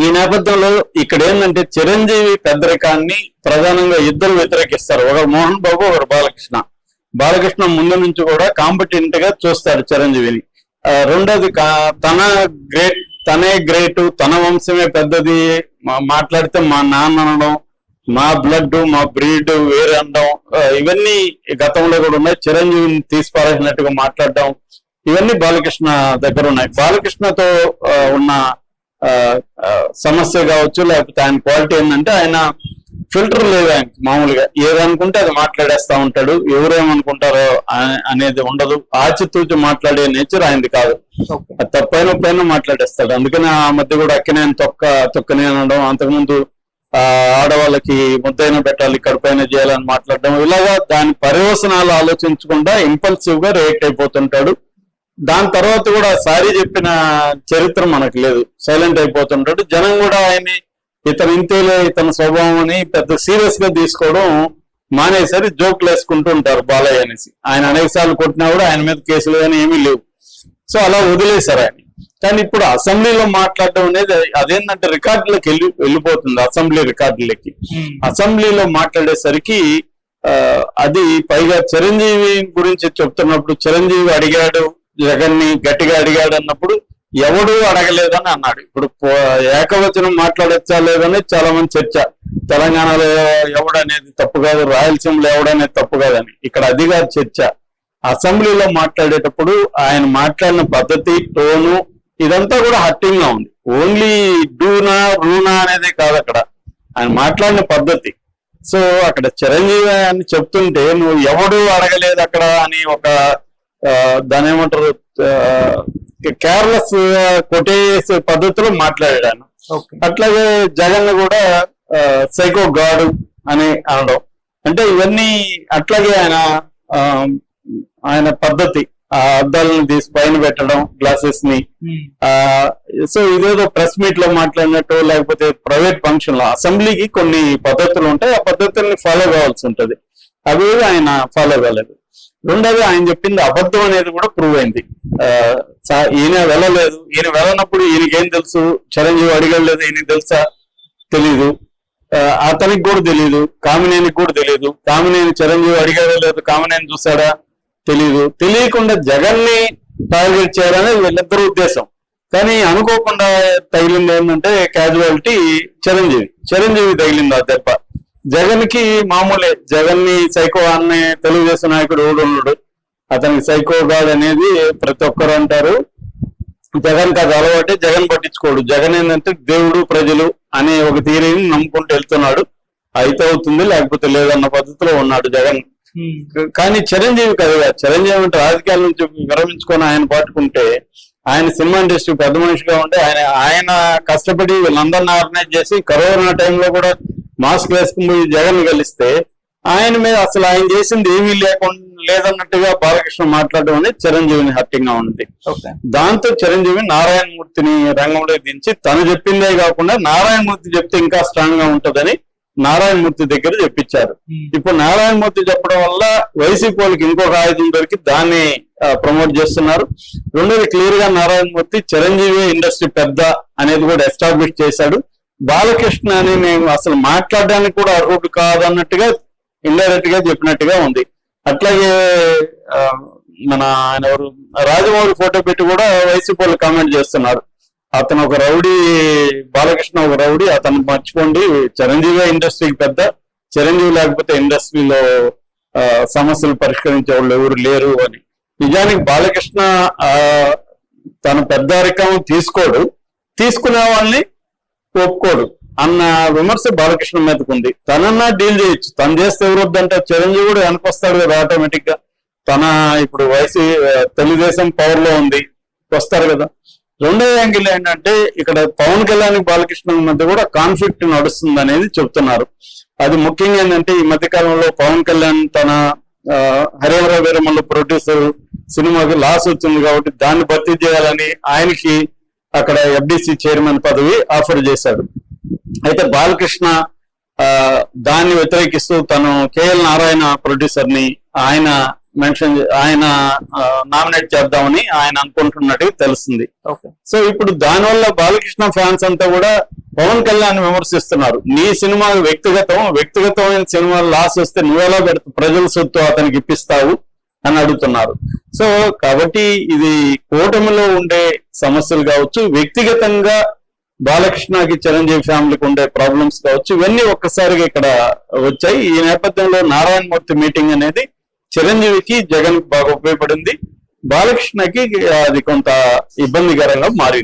ఈ నేపథ్యంలో ఇక్కడ ఏంటంటే చిరంజీవి పెద్దరికాన్ని ప్రధానంగా ఇద్దరు వ్యతిరేకిస్తారు. ఒకరు మోహన్ బాబు, ఒకరు బాలకృష్ణ. బాలకృష్ణ ముందు నుంచి కూడా కాంపిటెంట్ గా చూస్తాడు చిరంజీవిని. రెండోది తనే గ్రేట్, తన వంశమే పెద్దది, మాట్లాడితే మా నాన్న అనడం, మా బ్లడ్ మా బ్రీడ్ వేరే అనడం, ఇవన్నీ గతంలో కూడా ఉన్నాయి. చిరంజీవిని తీసిపారేసినట్టుగా మాట్లాడడం, ఇవన్నీ బాలకృష్ణ దగ్గర ఉన్నాయి. బాలకృష్ణతో ఉన్న సమస్య కావచ్చు, లేకపోతే ఆయన క్వాలిటీ ఏంటంటే ఆయన ఫిల్టర్ లేదు. ఆయన మామూలుగా ఏదనుకుంటే అది మాట్లాడేస్తా ఉంటాడు. ఎవరేమనుకుంటారో అనేది ఉండదు. ఆచితూచి మాట్లాడే నేచర్ ఆయనది కాదు. అది తప్పైన మాట్లాడేస్తాడు. అందుకని ఆ మధ్య కూడా అక్కినేని తొక్కనే అనడం, అంతకుముందు ఆడవాళ్ళకి ముద్దైన పెట్టాలి, కడుపైన చేయాలని మాట్లాడడం, ఇలాగా దాని పర్యవసనాలు ఆలోచించకుండా ఇంపల్సివ్ గా రియాక్ట్ అయిపోతుంటాడు. దాని తర్వాత కూడా సారీ చెప్పిన చరిత్ర మనకు లేదు. సైలెంట్ అయిపోతుంటాడు. జనం కూడా ఆయన్ని ఇతను ఇంతేలే, ఇతని స్వభావం అని పెద్ద సీరియస్ గా తీసుకోవడం మానేసరి జోక్లు వేసుకుంటూ ఉంటారు బాలయ్య అనేసి. ఆయన అనేక సార్లు కొట్టినా కూడా ఆయన మీద కేసులు కానీ ఏమీ లేవు. సో అలా వదిలేశారు ఆయన. కానీ ఇప్పుడు అసెంబ్లీలో మాట్లాడడం అనేది అదేంటంటే రికార్డులకు వెళ్ళిపోతుంది. అసెంబ్లీ రికార్డులకి అసెంబ్లీలో మాట్లాడేసరికి అది పైగా చిరంజీవి గురించి చెప్తున్నప్పుడు చిరంజీవి అడిగాడు, జగన్ ని గట్టిగా అడిగాడు అన్నప్పుడు ఎవడు అడగలేదని అన్నాడు. ఇప్పుడు ఏకవచనం మాట్లాడచ్చా లేదని చాలా మంది చర్చ. తెలంగాణలో ఎవడనేది తప్పు కాదు, రాయలసీమలో ఎవడనేది తప్పు కాదని. ఇక్కడ అది కాదు చర్చ. అసెంబ్లీలో మాట్లాడేటప్పుడు ఆయన మాట్లాడిన పద్ధతి, టోను, ఇదంతా కూడా హర్టింగ్ గా ఉంది. ఓన్లీ డూనా రూనా అనేది కాదు అక్కడ ఆయన మాట్లాడిన పద్ధతి. సో అక్కడ చిరంజీవి అని చెప్తుంటే నువ్వు ఎవడు అడగలేదు అక్కడ అని ఒక దాని ఏమంటారు కేర్లెస్ కొట్టేసే పద్ధతిలో మాట్లాడాను. అట్లాగే జగన్ కూడా సైకో గాడు అని అనడం, అంటే ఇవన్నీ అట్లాగే ఆయన పద్ధతి, ఆ అద్దాలను తీసి పైన పెట్టడం, గ్లాసెస్ ని. సో ఇదేదో ప్రెస్ మీట్ లో మాట్లాడినట్టు, లేకపోతే ప్రైవేట్ ఫంక్షన్ లో. అసెంబ్లీకి కొన్ని పద్ధతులు ఉంటాయి, ఆ పద్ధతుల్ని ఫాలో కావాల్సి ఉంటది. అవి ఆయన ఫాలో కాలేదు. రెండోది ఆయన చెప్పింది అబద్ధం అనేది కూడా ప్రూవ్ అయింది. ఈయన వెళ్ళలేదు. ఈయన వెళ్ళనప్పుడు ఈయనకేం తెలుసు? చిరంజీవి అడగలేదు, ఈయనకి తెలుసా? తెలీదు. అతనికి కూడా తెలియదు, కామినేనికి కూడా తెలియదు. కామినేని చిరంజీవి అడిగాడో లేదు, కామినేని చూసాడా? తెలీదు. తెలియకుండా జగన్ ని టార్గెట్ చేయాలనేది వీళ్ళిద్దరు ఉద్దేశం. కానీ అనుకోకుండా తగిలింది ఏంటంటే క్యాజువాలిటీ చిరంజీవి తగిలింది ఆ దెబ్బ. జగన్ కి మామూలే. జగన్ ని సైకో అనే తెలుగుదేశం నాయకుడు ఉన్నాడు, అతనికి సైకో గాడ్ అనేది ప్రతి ఒక్కరు అంటారు. జగన్ కి అది అలవాటే. జగన్ పట్టించుకోడు. జగన్ ఏంటంటే దేవుడు ప్రజలు అనే ఒక థియరీని నమ్ముకుంటూ వెళ్తున్నాడు. అయితే అవుతుంది, లేకపోతే లేదన్న పద్ధతిలో ఉన్నాడు జగన్. కానీ చిరంజీవి కదా, చిరంజీవి అంటే రాజకీయాల నుంచి విరమించుకొని ఆయన పట్టుకుంటే, ఆయన సినిమా ఇండస్ట్రీ పెద్ద మనిషిగా ఉంటే ఆయన కష్టపడి వీళ్ళందరినీ ఆర్గనైజ్ చేసి కరోనా టైంలో కూడా మాస్క్ వేసుకుని జగన్ కలిస్తే ఆయన మీద అసలు ఆయన చేసింది ఏమీ లేదన్నట్టుగా బాలకృష్ణ మాట్లాడడం అనేది చిరంజీవిని హర్టింగ్ గా ఉంది. దాంతో చిరంజీవి నారాయణమూర్తిని రంగంలో దించి తను చెప్పిందే కాకుండా నారాయణమూర్తి చెప్తే ఇంకా స్ట్రాంగ్ గా ఉంటదని నారాయణమూర్తి దగ్గర చెప్పించారు. ఇప్పుడు నారాయణమూర్తి చెప్పడం వల్ల వైసీపీ వాళ్ళకి ఇంకొక ఆయుధం దొరికి దాన్ని ప్రమోట్ చేస్తున్నారు. రెండోది క్లియర్ గా నారాయణమూర్తి చిరంజీవి ఇండస్ట్రీ పెద్ద అనేది కూడా ఎస్టాబ్లిష్ చేశాడు. బాలకృష్ణ అని మేము అసలు మాట్లాడడానికి కూడా అర్హుడు కాదన్నట్టుగా ఇండైరెక్ట్ గా చెప్పినట్టుగా ఉంది. అట్లాగే ఆయన ఎవరు రాజమౌళి ఫోటో పెట్టి కూడా వైసీపీ వాళ్ళు కామెంట్ చేస్తున్నారు. అతను ఒక రౌడీ, బాలకృష్ణ ఒక రౌడీ, అతను మర్చిపోండి, చిరంజీవి ఇండస్ట్రీకి పెద్ద, చిరంజీవి లేకపోతే ఇండస్ట్రీలో సమస్యలు పరిష్కరించే వాళ్ళు ఎవరు లేరు అని. నిజానికి బాలకృష్ణ తన పెద్దరికం తీసుకోడు, తీసుకునే వాళ్ళని ఒప్పుకోడు అన్న విమర్శ బాలకృష్ణ మీదకు ఉంది. తనన్నా డీల్ చేయొచ్చు, తను చేస్తే ఎవరు వద్దంటే చిరంజీవి కూడా వెనకొస్తాడు కదా ఆటోమేటిక్ గా. తన ఇప్పుడు తెలుగుదేశం పవర్ లో ఉంది, వస్తారు కదా. రెండో యాంగిల్ ఏంటంటే ఇక్కడ పవన్ కళ్యాణ్ బాలకృష్ణ మధ్య కూడా కాన్ఫ్లిక్ట్ నడుస్తుంది అనేది చెప్తున్నారు. అది ముఖ్యంగా ఏంటంటే ఈ మధ్య కాలంలో పవన్ కళ్యాణ్ తన హరిహర వీరమల్లు ప్రొడ్యూసర్ సినిమాకి లాస్ వచ్చింది కాబట్టి దాన్ని భర్తీ చేయాలని ఆయనకి అక్కడ FDC చైర్మన్ పదవి ఆఫర్ చేశాడు. అయితే బాలకృష్ణ దాన్ని వ్యతిరేకిస్తూ తను KL నారాయణ ప్రొడ్యూసర్ ని ఆయన నామినేట్ చేద్దామని ఆయన అనుకుంటున్నట్టు తెలుస్తుంది. సో ఇప్పుడు దానివల్ల బాలకృష్ణ ఫ్యాన్స్ అంతా కూడా పవన్ కళ్యాణ్ విమర్శిస్తున్నారు. నీ సినిమా వ్యక్తిగతమైన సినిమా లాస్ వస్తే నువ్వెలా ప్రజల సొత్తు అతనికి ఇప్పిస్తావు అని అడుగుతున్నారు. సో కాబట్టి ఇది కూటమిలో ఉండే సమస్యలు కావచ్చు, వ్యక్తిగతంగా బాలకృష్ణకి చిరంజీవి ఫ్యామిలీకి ఉండే ప్రాబ్లమ్స్ కావచ్చు, ఇవన్నీ ఒక్కసారిగా ఇక్కడ వచ్చాయి. ఈ నేపథ్యంలో నారాయణమూర్తి మీటింగ్ అనేది చిరంజీవికి జగన్ బాగా ఉపయోగపడింది, బాలకృష్ణకి అది కొంత ఇబ్బందికరంగా మారింది.